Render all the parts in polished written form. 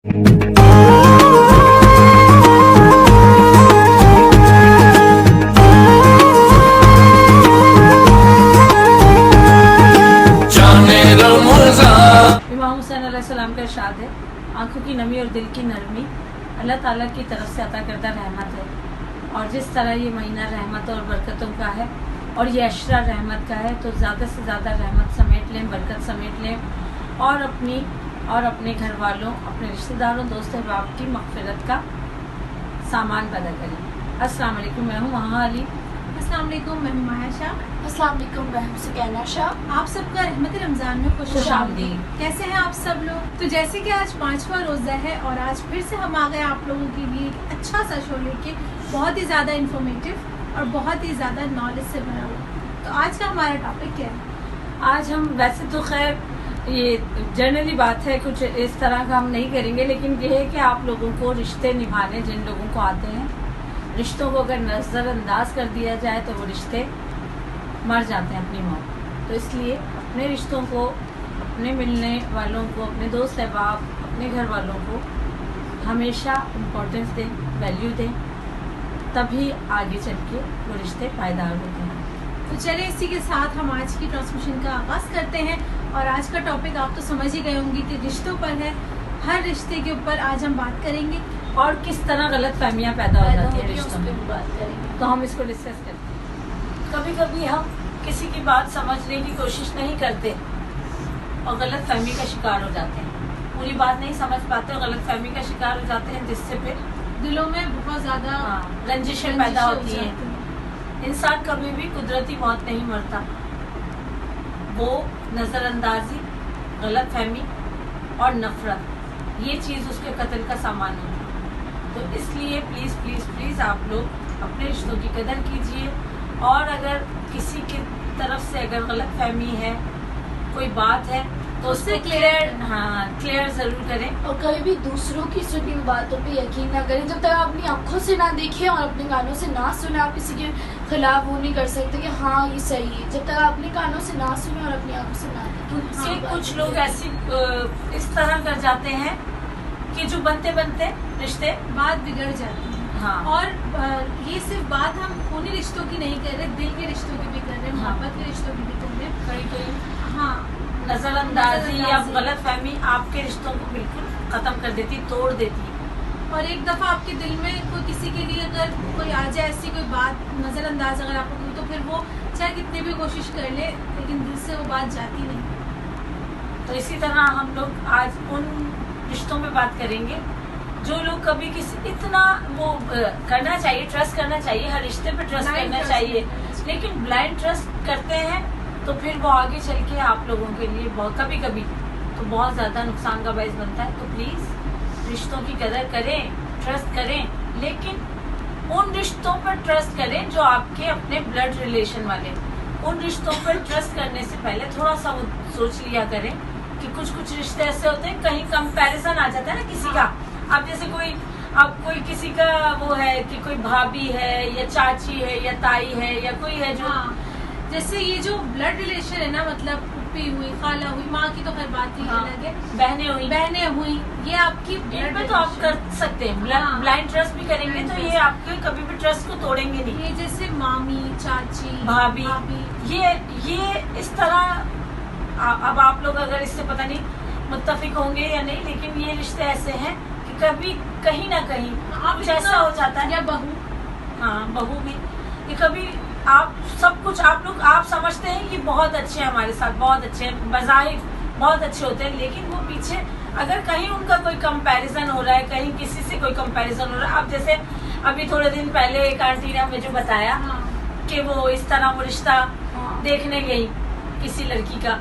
इमाम हुसैन अलैहिस्सलाम का इरशाद है, आँखों की नमी और दिल की नरमी अल्लाह ताला की तरफ से अता करदा रहमत है। और जिस तरह ये महीना रहमत और बरकतों का है और ये अशरा रहमत का है, तो ज़्यादा से ज़्यादा रहमत समेट लें, बरकत समेट लें और अपनी और अपने घर वालों, अपने रिश्तेदारों, दोस्त अहबाब की मग़फ़िरत का सामान पैदा करें। अस्सलाम वालेकुम, मैं हूँ वहाँ अली। अस्सलाम वालेकुम, मैं हूँ माया शाह। अस्सलाम वालेकुम, मैं हूँ सुकैना शाह। आप सबका रहमत रमज़ान में खुशामदीद। कैसे हैं आप सब लोग? तो जैसे कि आज 5वां रोज़ा है और आज फिर से हम आ गए आप लोगों के लिए एक अच्छा सा शो लेके, बहुत ही ज़्यादा इन्फॉर्मेटिव और बहुत ही ज़्यादा नॉलेज से भरा हुआ। तो आज का हमारा टॉपिक क्या है? आज हम वैसे तो खैर ये जनरली बात है, कुछ इस तरह का हम नहीं करेंगे, लेकिन ये है कि आप लोगों को रिश्ते निभाने जिन लोगों को आते हैं, रिश्तों को अगर नज़रअंदाज कर दिया जाए तो वो रिश्ते मर जाते हैं अपनी मौत। तो इसलिए अपने रिश्तों को, अपने मिलने वालों को, अपने दोस्त अहबाब, अपने घर वालों को हमेशा इम्पोर्टेंस दें, वैल्यू दें, तभी आगे चल के वो रिश्ते पायदार होते हैं। तो चलिए इसी के साथ हम आज की ट्रांसमिशन का आगाज़ करते हैं। और आज का टॉपिक आप तो समझ ही गए होंगे कि रिश्तों पर है। हर रिश्ते के ऊपर आज हम बात करेंगे और किस तरह गलत फहमियाँ पैदा हो जाती हैं रिश्तों में, बात करेंगे। तो हम इसको डिस्कस करते हैं। कभी कभी हम किसी की बात समझने की कोशिश नहीं करते और गलत फहमी का शिकार हो जाते हैं। पूरी बात नहीं समझ पाते और गलत फहमी का शिकार हो जाते हैं, जिससे फिर दिलों में बहुत ज़्यादा रंजिशें पैदा होती हैं। इंसान कभी भी कुदरती मौत नहीं मरता, वो नज़रअंदाजी, गलत फहमी और नफरत, ये चीज़ उसके कत्ल का सामान होती है। तो इसलिए प्लीज़ प्लीज़ प्लीज़ आप लोग अपने रिश्तों की कदर कीजिए। और अगर किसी की तरफ से अगर गलत फहमी है, कोई बात है, तो उससे क्लियर ज़रूर करें। और कभी भी दूसरों की सुनी हुई बातों पे यकीन ना करें। जब तक आप अपनी आंखों से ना देखें और अपने कानों से ना सुने, आप किसी के खिलाफ वो नहीं कर सकते कि हाँ ये सही है, जब तक आप अपने कानों से ना सुने और अपनी आंखों से ना देखें। कुछ लोग ऐसी इस तरह कर जाते हैं कि जो बनते बनते रिश्ते बात बिगड़ जाती है। हाँ। और ये सिर्फ बात हम खूनी रिश्तों की नहीं कर रहे, दिल के रिश्तों की भी कर रहे हैं, मोहब्बत के रिश्तों की भी कर रहे हैं। कहीं हाँ, नजरअंदाजी या गलत फहमी आपके रिश्तों को बिल्कुल खत्म कर देती, तोड़ देती है। और एक दफ़ा आपके दिल में कोई किसी के लिए अगर कोई आ जाए, ऐसी कोई बात नज़रअंदाज अगर आपको की, तो फिर वो चाहे कितनी भी कोशिश कर ले, लेकिन दिल से वो बात जाती नहीं। तो इसी तरह हम लोग आज उन रिश्तों में बात करेंगे जो लोग कभी किसी इतना वो करना चाहिए, ट्रस्ट करना चाहिए, हर रिश्ते पे ट्रस्ट करना चाहिए, लेकिन ब्लाइंड ट्रस्ट करते हैं, तो फिर वो आगे चल के आप लोगों के लिए बहुत कभी कभी तो बहुत ज़्यादा नुकसान का बायस बनता है। तो प्लीज़ रिश्तों की कदर करें, ट्रस्ट करें, लेकिन उन रिश्तों पर ट्रस्ट करें जो आपके अपने ब्लड रिलेशन वाले। उन रिश्तों पर ट्रस्ट करने से पहले थोड़ा सा वो सोच लिया करें कि कुछ रिश्ते ऐसे होते हैं, कहीं कंपैरिजन आ जाता है ना किसी का। अब जैसे कोई किसी का वो है कि कोई भाभी है या चाची है या ताई है या कोई है जो जैसे ये जो ब्लड रिलेशन है ना, मतलब फूफी हुई, खाला हुई, माँ की तो हर बात ही अलग है, बहनें हुई, ये आपकी ब्लड में तो आप कर सकते हैं। ब्लाइंड ट्रस्ट भी करेंगे तो ये आपके कभी भी ट्रस्ट को तोड़ेंगे नहीं। ये जैसे मामी, चाची, भाभी, ये इस तरह अब आप लोग अगर इससे पता नहीं मुत्तफिक होंगे या नहीं, लेकिन ये रिश्ते ऐसे हैं कि कभी कहीं ना कहीं कुछ ऐसा हो जाता है, या बहू भी, कि कभी आप सब कुछ आप समझते हैं कि बहुत अच्छे हैं हमारे साथ, बहुत अच्छे हैं, बज़ाहिर बहुत अच्छे होते हैं, लेकिन वो पीछे अगर कहीं उनका कोई कंपैरिजन हो रहा है, कहीं किसी से कोई कंपैरिजन हो रहा है। अब जैसे अभी थोड़े दिन पहले एक आंटी ने हमें जो बताया कि वो इस तरह वो रिश्ता देखने गई किसी लड़की का,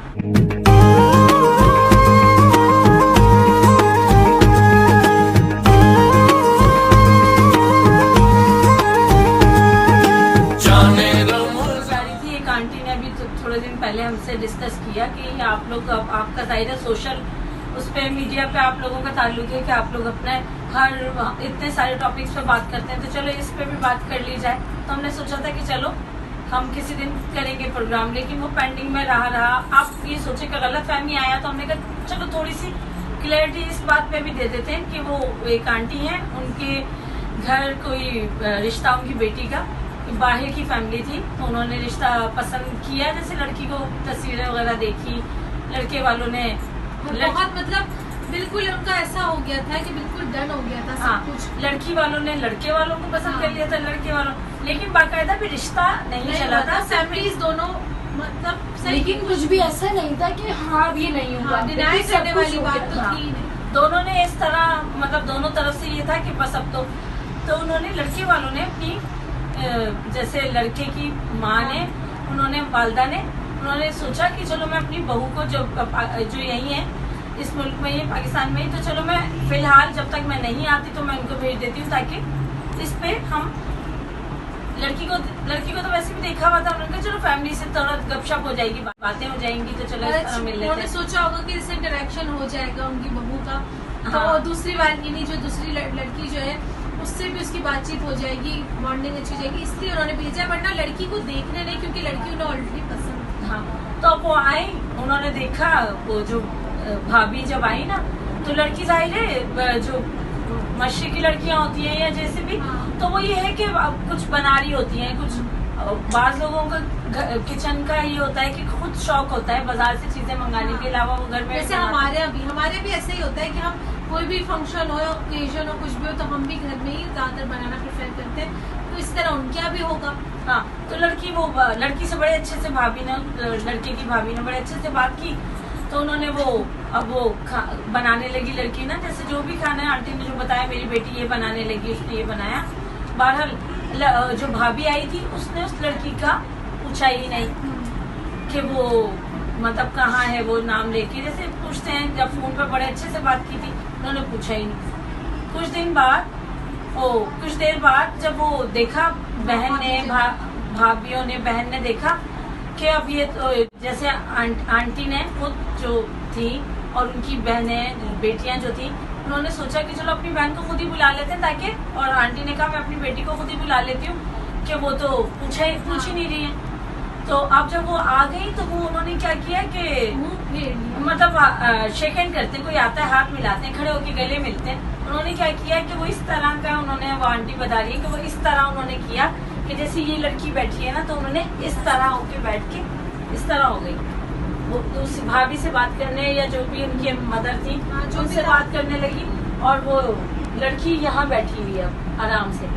थोड़े दिन पहले हमसे डिस्कस किया कि आप लोग आपका ज़ाहिर सोशल उस पर मीडिया पे आप लोगों का ताल्लुक है कि आप लोग अपने हर इतने सारे टॉपिक्स पे बात करते हैं, तो चलो इस पे भी बात कर ली जाए। तो हमने सोचा था कि चलो हम किसी दिन करेंगे प्रोग्राम, लेकिन वो पेंडिंग में रहा। आप ये सोचे कि गलत फहमी आया, तो हमने कहा चलो थोड़ी सी क्लैरिटी इस बात पे भी दे देते हैं कि वो एक आंटी हैं, उनके घर कोई रिश्ता उनकी बेटी का बाहर की फैमिली थी, तो उन्होंने रिश्ता पसंद किया, जैसे लड़की को तस्वीरें वगैरह देखी, लड़के वालों ने बहुत मतलब बिल्कुल उनका ऐसा हो गया था कि बिल्कुल डन हो गया था सब कुछ। लड़की वालों ने लड़के वालों को पसंद कर लिया था, लड़के वालों, लेकिन बाकायदा भी रिश्ता नहीं चला था, फैमिलीज दोनों मतलब लेकिन कुछ भी ऐसा नहीं था कि हाँ अब ये नहीं होगा, डिनाई करने वाली बात तो हाँ। थी नहीं। दोनों ने इस तरह मतलब दोनों तरफ से ये था कि बस अब तो उन्होंने लड़के वालों ने अपनी जैसे लड़के की माँ ने, उन्होंने वालदा ने, उन्होंने सोचा कि चलो मैं अपनी बहू को जो यही है इस मुल्क में, ये पाकिस्तान में ही, तो चलो मैं फिलहाल जब तक मैं नहीं आती तो मैं उनको भेज देती हूँ, ताकि इस पे हम लड़की को तो वैसे भी देखा हुआ था, उन्होंने कहा चलो फैमिली से थोड़ा गपशप हो जाएगी, बातें हो जाएंगी, तो चलो इस तरह मिल लेते उन्होंने हैं। सोचा होगा कि इससे इंटरेक्शन हो जाएगा उनकी बहू का, तो हाँ। दूसरी बार यानी जो दूसरी लड़की जो है उससे भी उसकी बातचीत हो जाएगी, बॉन्डिंग अच्छी हो जाएगी, इसलिए उन्होंने भेजा, वरना लड़की को देखने नहीं, क्योंकि लड़की उन्हें ऑलरेडी पसंद थी। हाँ, तो अब वो आई, उन्होंने देखा, वो जो भाभी जब आई ना, तो लड़की जाहिर है जो मशरकी लड़कियां होती हैं या जैसे भी, हाँ। तो वो ये है कि कुछ बना रही होती हैं, कुछ बाज लोगों का किचन का ये होता है कि खुद शौक होता है बाजार से चीजें मंगाने के अलावा वो घर में जैसे हमारे भी ऐसा ही होता है कि हम कोई भी फंक्शन हो, ओकेजन हो, कुछ भी हो, तो हम भी घर में ही ज्यादातर बनाना प्रेफर करते हैं, तो इस तरह उनके यहाँ भी होगा। हाँ, तो लड़की से बड़े अच्छे से भाभी ने, लड़के की भाभी ने बड़े अच्छे से बात की, तो उन्होंने अब वो बनाने लगी लड़की ना, जैसे जो भी खाना है आंटी ने जो बताया, मेरी बेटी ये बनाने लगी, उसने ये बनाया। बहरहाल जो भाभी आई थी उसने उस लड़की का पूछा ही नहीं कि वो मतलब कहाँ है, वो नाम लेके जैसे पूछते हैं, जब फोन पे बड़े अच्छे से बात की थी, उन्होंने पूछा ही नहीं। कुछ देर बाद जब वो देखा बहन ने, भाभीियों ने, बहन ने देखा कि अब ये तो जैसे आंटी ने खुद जो थी और उनकी बहनें, बेटियां जो थी, उन्होंने सोचा कि चलो अपनी बहन को खुद ही बुला लेते हैं, ताकि, और आंटी ने कहा मैं अपनी बेटी को खुद ही बुला लेती हूँ कि वो तो पूछ ही नहीं रही है। तो अब जब वो आ गई तो वो उन्होंने क्या किया कि मतलब शेक हैंड करते, कोई आता है हाथ मिलाते हैं, खड़े होके गले मिलते हैं। उन्होंने क्या किया कि वो इस तरह का, वो आंटी बता रही है कि वो इस तरह उन्होंने किया कि जैसे ये लड़की बैठी है ना, तो उन्होंने इस तरह होके बैठ के इस तरह हो गई, वो उस भाभी से बात करने, या जो भी उनकी मदर थी उनसे बात करने लगी, और वो लड़की यहाँ बैठी हुई है आराम से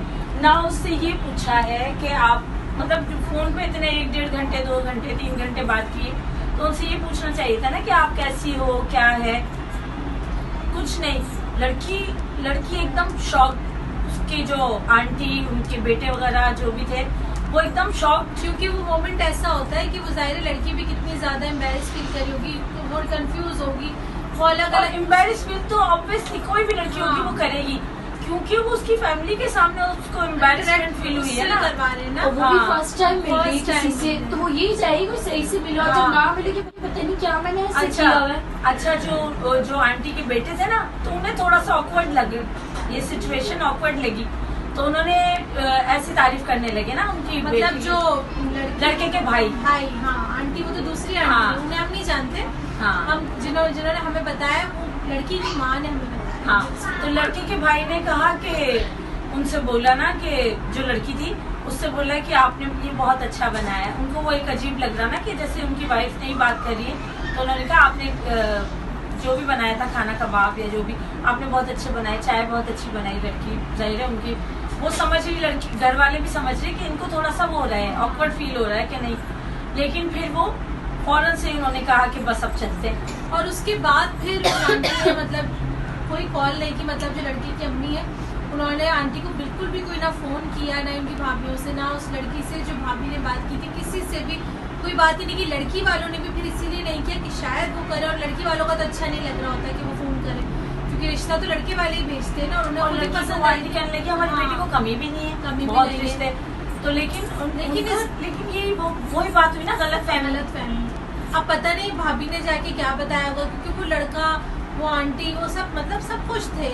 ना। उससे ये पूछा है कि आप मतलब फोन पे इतने 1-1.5 घंटे, 2 घंटे, 3 घंटे बात किए, तो उनसे ये पूछना चाहिए था ना कि आप कैसी हो, क्या है, कुछ नहीं। लड़की एकदम शॉक, उसकी जो आंटी, उनके बेटे वगैरह जो भी थे, वो एकदम शॉक, क्योंकि वो मोमेंट ऐसा होता है कि वो जाहिर लड़की भी कितनी ज्यादा एम्बेरस फील करी होगी, वो कंफ्यूज होगी, वो अलग एम्बेरस फील तो ऑब्वियसली कोई भी लड़की होगी वो करेगी, क्योंकि वो उसकी फैमिली के सामने उसको एम्बेरसमेंट फील हुई है ना, करवा रहे हैं ना, वो भी फर्स्ट टाइम मिल रही किसी से, तो वो यही चाहेगी कोई सही से मिलो, जब ना मिलेगी पता नहीं क्या मैंने ऐसे किया हुआ है। अच्छा, जो आंटी के बेटे थे ना, तो उन्हें थोड़ा सा ऑकवर्ड लगे, ये सिचुएशन ऑकवर्ड लगी, तो उन्होंने ऐसी तारीफ करने लगे ना उनकी, मतलब जो लड़के के भाई, हाँ, आंटी वो तो दूसरी आंटी, उन्हें हम नहीं जानते, हम जिन्होंने हमें बताया वो लड़की की माँ ने हमें बताया। हाँ, तो लड़के के भाई ने कहा कि उनसे बोला ना कि जो लड़की थी उससे बोला कि आपने ये बहुत अच्छा बनाया। उनको वो एक अजीब लग रहा ना कि जैसे उनकी वाइफ ने ही बात करी है, तो उन्होंने कहा आपने जो भी बनाया था खाना, कबाब या जो भी, आपने बहुत अच्छे बनाए, चाय बहुत अच्छी बनाई। लड़की जाहिर है उनकी वो समझ रही, लड़की घर वाले भी समझ रहे कि इनको थोड़ा सा वो हो रहा है, ऑकवर्ड फील हो रहा है कि नहीं, लेकिन फिर वो फौरन से उन्होंने कहा कि बस अब चलते हैं। और उसके बाद फिर मतलब कोई कॉल नहीं की, मतलब जो लड़की की अम्मी है उन्होंने आंटी को बिल्कुल भी कोई ना फोन किया, ना उनकी भाभीयों से, ना उस लड़की से जो भाभी ने बात की थी, किसी से भी कोई बात ही नहीं की। लड़की वालों ने भी फिर इसीलिए नहीं किया कि शायद वो करे, और लड़की वालों का तो अच्छा नहीं लग रहा होता कि वो फोन करे, क्योंकि रिश्ता तो लड़के वाले ही भेजते हैं ना, उन्हें खुद पसंद आई, कहने लगी हमारी बेटी को कमी भी नहीं है, कमी भी बहुत नहीं रिश्ते, तो लेकिन ये वही बात हुई ना, गलत फहमी। अब पता नहीं भाभी ने जाके क्या बताया होगा, क्योंकि वो लड़का, वो आंटी, वो सब मतलब सब खुश थे,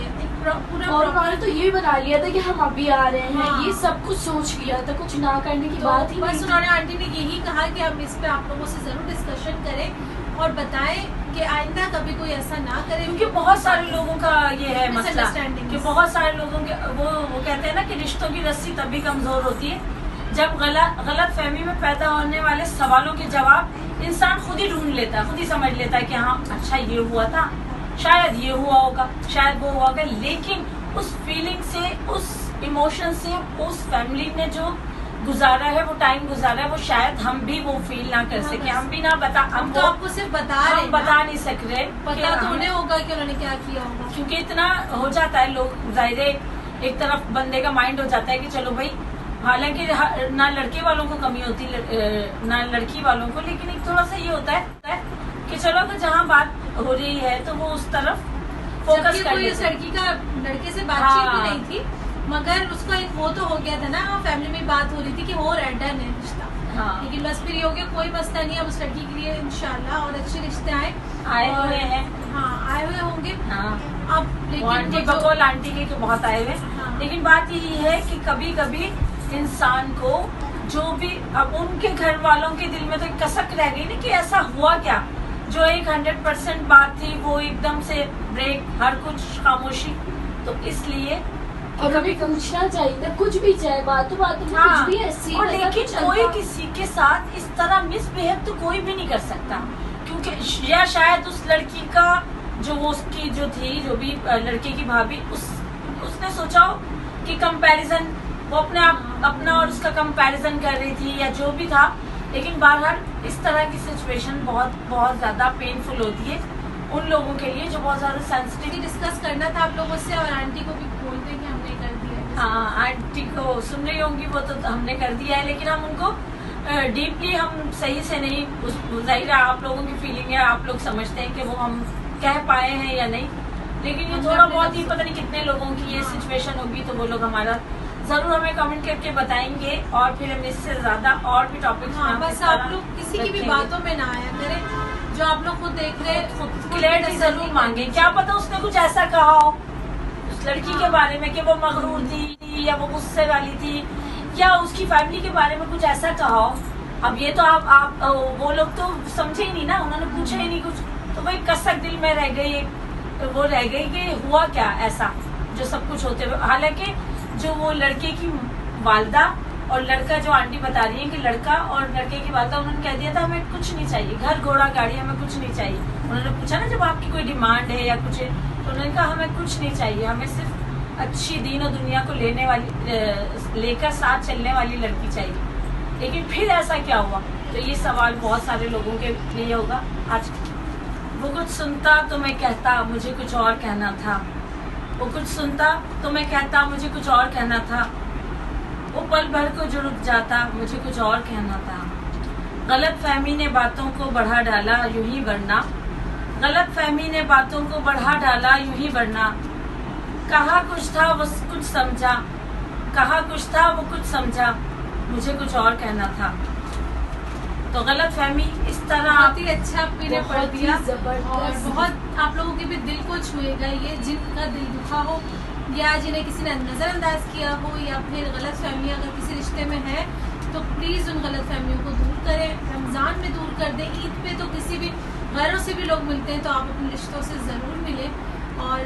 पूरा। और उन्होंने तो ये बना लिया था कि हम अभी आ रहे हैं, हाँ। ये सब कुछ सोच लिया था, कुछ ना करने की बात ही बस नहीं। उन्होंने आंटी ने यही कहा कि हम इस पे आप लोगों से जरूर डिस्कशन करें और बताएं कि आइंदा कभी कोई ऐसा ना करे, क्योंकि बहुत सारे लोगों का ये है मसला Misunderstandings। कि बहुत सारे लोगों के वो कहते हैं ना कि रिश्तों की रस्सी तभी कमजोर होती है जब गलत फहमी में पैदा होने वाले सवालों के जवाब इंसान खुद ही ढूंढ लेता है, खुद ही समझ लेता है कि हाँ अच्छा ये हुआ था, शायद ये हुआ होगा, शायद वो हुआ होगा, लेकिन उस फीलिंग से, उस इमोशन से, उस फैमिली ने जो गुजारा है, वो टाइम गुजारा है, वो शायद हम भी वो फील ना कर सके, हम भी ना बता, हम तो आपको सिर्फ बता रहे हैं, बता नहीं सक रहे, पता तो उन्हें होगा कि उन्होंने क्या किया होगा, क्योंकि इतना हो जाता है लोग, जाहिर है एक तरफ बंदे का माइंड हो जाता है कि चलो भाई, हालांकि ना लड़के वालों को कमी होती ना लड़की वालों को, लेकिन एक थोड़ा सा ये होता है कि चलो अगर जहाँ बात हो रही है तो वो उस तरफ फोकस कर कोई उस लड़की का लड़के से बातचीत भी नहीं थी, मगर उसका एक वो तो हो गया था ना, फैमिली में बात हो रही थी कि हो रहा है, डन है रिश्ता, लेकिन बस फिर ये हो गया, कोई मसला नहीं, अब उस लड़की के लिए इंशाल्लाह और अच्छे रिश्ते आए हुए हैं, आए हुए होंगे। अब लेकिन आंटी बकौल आंटी के तो बहुत आए हुए, लेकिन बात यही है कि कभी कभी इंसान को जो भी, अब उनके घर वालों के दिल में तो एक कसक रह गई ना कि ऐसा हुआ क्या, जो एक 100% बात थी वो एकदम से ब्रेक, हर कुछ खामोशी, तो इसलिए और कभी पूछना चाहिए था, कुछ भी चाहे बातों बातों में कुछ भी ऐसी, और लेकिन कोई किसी के साथ इस तरह मिसबिहेव तो कोई भी नहीं कर सकता, क्योंकि या शायद उस लड़की का जो वो उसकी जो थी, जो भी लड़के की भाभी, उसने सोचा हो कि कंपैरिजन, वो अपना और उसका कंपैरिजन कर रही थी या जो भी था, लेकिन बहरहाल इस तरह की सिचुएशन बहुत बहुत ज्यादा पेनफुल होती है उन लोगों के लिए जो बहुत ज्यादा सेंसिटिव। डिस्कस करना था आप लोगों से, और आंटी को भी बोल दें कि हमने कर दिया है। हाँ, आंटी को सुन रही होंगी, वो तो हमने कर दिया है, लेकिन हम उनको डीपली हम सही से नहीं, जाहिर है आप लोगों की फीलिंग है, आप लोग समझते हैं कि वो हम कह पाए हैं या नहीं, लेकिन ये थोड़ा बहुत ही पता नहीं कितने लोगों की ये सिचुएशन होगी, तो वो लोग हमारा जरूर हमें कमेंट करके बताएंगे, और फिर हम इससे ज्यादा और भी टॉपिक्स बस आप लोग किसी की भी बातों में ना आया करें, जो आप लोग खुद देख रहे हैं खुद क्लियरिटी जरूर मांगे, क्या पता उसने कुछ ऐसा कहा हो उस लड़की के बारे में कि वो मगरूर थी या वो गुस्से वाली थी, या उसकी फैमिली के बारे में कुछ ऐसा कहा हो। अब ये तो आप वो लोग तो समझे ही नहीं ना, उन्होंने पूछा ही नहीं कुछ, तो वही कसक दिल में रह गई, वो रह गई कि हुआ क्या ऐसा जो सब कुछ होते हुए। हालांकि जो वो लड़के की वालदा और लड़का, जो आंटी बता रही है कि लड़का और लड़के की वालदा, उन्होंने कह दिया था हमें कुछ नहीं चाहिए, घर घोड़ा गाड़ी हमें कुछ नहीं चाहिए। उन्होंने पूछा ना जब आपकी कोई डिमांड है या कुछ है, तो उन्होंने कहा हमें कुछ नहीं चाहिए, हमें सिर्फ अच्छी दीन और दुनिया को लेकर साथ चलने वाली लड़की चाहिए। लेकिन फिर ऐसा क्या हुआ, तो ये सवाल बहुत सारे लोगों के लिए होगा आज। वो कुछ सुनता तो मैं कहता मुझे कुछ और कहना था, वो कुछ सुनता तो मैं कहता मुझे कुछ और कहना था, वो पल भर को जो रुक जाता मुझे कुछ और कहना था। गलत फहमी ने बातों को बढ़ा डाला यूं ही बढ़ना, गलत फहमी ने बातों को बढ़ा डाला यूं ही बढ़ना। कहा कुछ था वो कुछ समझा, कहा कुछ था वो कुछ समझा, मुझे कुछ और कहना था। तो गलत फहमी इस तरह बहुत ही अच्छा आपने पढ़ दिया, और जबरदस्त, बहुत आप लोगों के भी दिल को छुएगा ये, जिनका दिल दुखा हो या जिन्हें किसी ने नज़रअंदाज किया हो, या फिर गलत फहमी अगर किसी रिश्ते में है, तो प्लीज़ उन गलत फहमियों को दूर करें, रमज़ान में दूर कर दें। ईद पे तो किसी भी घरों से भी लोग मिलते हैं, तो आप अपने रिश्तों से ज़रूर मिलें और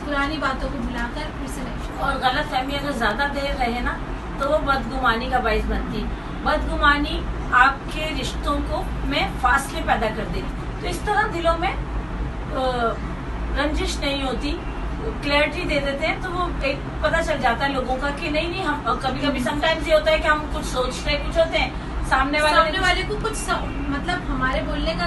पुरानी बातों को भुलाकर फिर से नहीं। और गलत फहमी अगर ज़्यादा देर रहे ना, तो वो बदगुमानी का बाइस बनती। बदगुमानी आपके रिश्तों को में फासले पैदा कर देती। तो इस तरह दिलों में रंजिश नहीं होती, क्लैरिटी दे देते हैं, तो वो एक पता चल जाता है लोगों का कि नहीं हम कभी कभी समटाइम्स ये होता है कि हम कुछ सोचते कुछ होते हैं, सामने वाले को कुछ मतलब हमारे बोलने का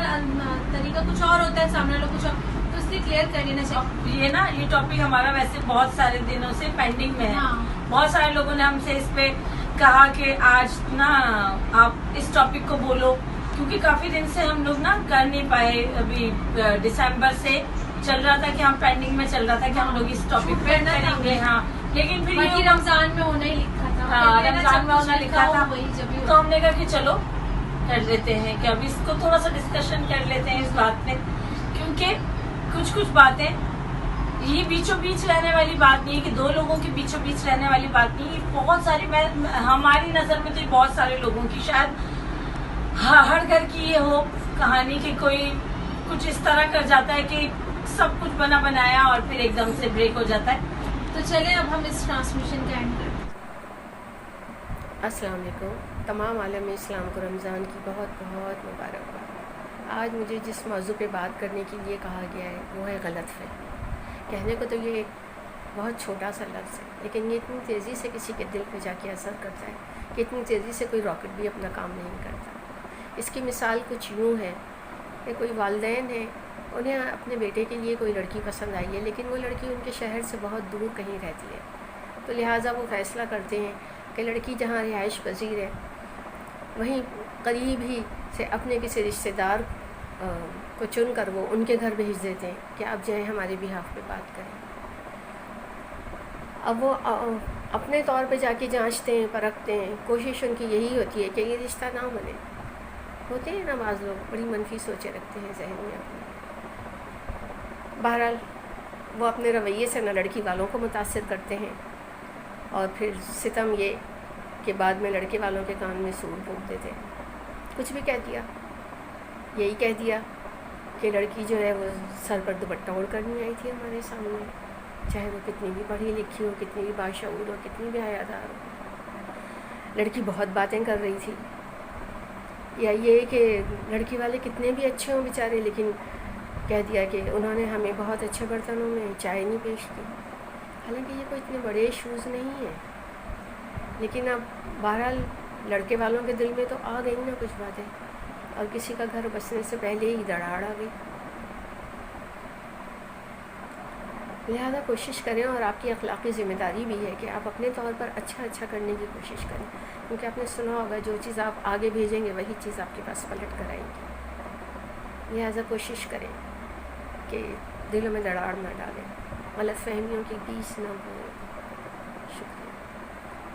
तरीका कुछ और होता है, सामने वाले कुछ और, तो इसलिए क्लियर कर लेना चाहिए। ये ना ये टॉपिक हमारा वैसे बहुत सारे दिनों से पेंडिंग में है। बहुत सारे लोगों ने हमसे इस पे कहा कि आज ना आप इस टॉपिक को बोलो, क्योंकि काफी दिन से हम लोग ना कर नहीं पाए। अभी दिसंबर से चल रहा था कि हम पेंडिंग में चल रहा था कि हम लोग इस टॉपिक पे करेंगे। हाँ, लेकिन फिर ये रमजान में होना ही लिखा था। हाँ, रमजान में होना लिखा था, तो हमने कहा कि चलो कर लेते हैं कि अब इसको थोड़ा सा डिस्कशन कर लेते हैं इस बात पे, क्योंकि कुछ बातें ये बीचों बीच रहने वाली बात नहीं है कि दो लोगों के बीचों बीच रहने वाली बात नहीं है। बहुत सारी हमारी नजर में तो बहुत सारे लोगों की, शायद हर घर की ये हो कहानी कि कोई कुछ इस तरह कर जाता है कि सब कुछ बना बनाया और फिर एकदम से ब्रेक हो जाता है। तो चलें अब हम इस ट्रांसमिशन का एंड करते हैं। अस्सलाम वालेकुम। तमाम आलम इस्लाम को रमज़ान की बहुत बहुत मुबारकबाद। आज मुझे जिस मौजू पे बात करने के लिए कहा गया है वो है गलतफ़हमी। कहने को तो ये एक बहुत छोटा सा लफ्ज़ है, लेकिन ये इतनी तेज़ी से किसी के दिल पे जाके असर करता है कि इतनी तेज़ी से कोई रॉकेट भी अपना काम नहीं करता। इसकी मिसाल कुछ यूँ है कि कोई वालिदैन है, उन्हें अपने बेटे के लिए कोई लड़की पसंद आई है, लेकिन वो लड़की उनके शहर से बहुत दूर कहीं रहती है, तो लिहाजा वो फ़ैसला करते हैं कि लड़की जहाँ रिहाइश पजीर है वहीं करीब ही से अपने किसी रिश्तेदार को चुन कर वो उनके घर भेज देते हैं कि आप जाएँ हमारे बिहाफ पे बात करें। अब वो अपने तौर पे जाके जांचते हैं, परखते हैं, कोशिश उनकी यही होती है कि ये रिश्ता ना बने। होते हैं ना बाज़ लोग बड़ी मनफी सोचे रखते हैं जहन में अपने। बहरहाल वो अपने रवैये से न लड़की वालों को मुतासिर करते हैं और फिर सितम ये कि बाद में लड़के वालों के कान में सूर फूंक देते हैं। कुछ भी कह दिया, यही कह दिया कि लड़की जो है वो सर पर दुपट्टा ओढ़ कर नहीं आई थी हमारे सामने, चाहे वो कितनी भी पढ़ी लिखी हो, कितनी भी बाशऊर हो, कितनी भी हयादार हो। लड़की बहुत बातें कर रही थी, या ये कि लड़की वाले कितने भी अच्छे हों बेचारे, लेकिन कह दिया कि उन्होंने हमें बहुत अच्छे बर्तनों में चाय नहीं पेश की। हालांकि ये कोई इतने बड़े इशूज़ नहीं है, लेकिन अब बहरहाल लड़के वालों के दिल में तो आ गई ना कुछ बातें, और किसी का घर बसने से पहले ही दराड़ आ गई। लिहाजा कोशिश करें, और आपकी अखलाक़ी ज़िम्मेदारी भी है कि आप अपने तौर पर अच्छा करने की कोशिश करें, क्योंकि आपने सुना होगा जो चीज़ आप आगे भेजेंगे वही चीज़ आपके पास पलट कर आएगी। लिहाजा कोशिश करें कि दिलों में दरार ना डालें, गलतफहमियों के बीच ना बोलें। शुक्रिया।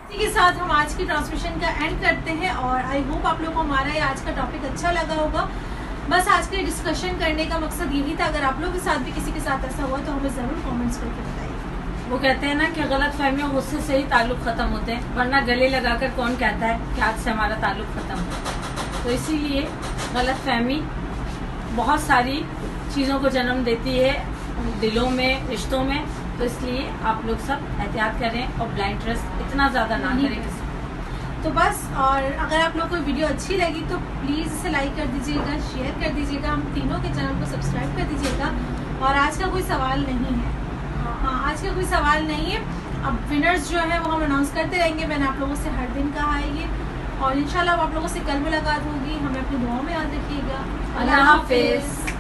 इसी के साथ हम आज की ट्रांसमिशन का एंड करते हैं, और आई होप आप लोगों को हमारा ये आज का टॉपिक अच्छा लगा होगा। बस आज के डिस्कशन करने का मकसद यही था। अगर आप लोगों के साथ भी किसी के साथ ऐसा हुआ तो हमें ज़रूर कमेंट्स करके बताइए। वो कहते हैं ना कि गलत फहमियों गुस्से से ही ताल्लुक ख़त्म होते हैं, वरना गले लगाकर कौन कहता है कि आज से हमारा ताल्लुक ख़त्म हो। तो इसीलिए गलत फहमी बहुत सारी चीज़ों को जन्म देती है, दिलों में, रिश्तों में। तो इसलिए आप लोग सब एहतियात करें और ब्लाइंड ट्रस्ट इतना ज़्यादा ना करें किसी। तो बस, और अगर आप लोग को वीडियो अच्छी लगी तो प्लीज़ इसे लाइक कर दीजिएगा, शेयर कर दीजिएगा, हम तीनों के चैनल को सब्सक्राइब कर दीजिएगा। और आज का कोई सवाल नहीं है, हाँ आज का कोई सवाल नहीं है। अब विनर्स जो है वो हम अनाउंस करते रहेंगे, मैंने आप लोगों से हर दिन कहा है ये, और इंशाल्लाह आप लोगों से कल मुलाकात होगी। हमें अपनी दुआओं में याद रखिएगा। अल्लाह हाफिज़।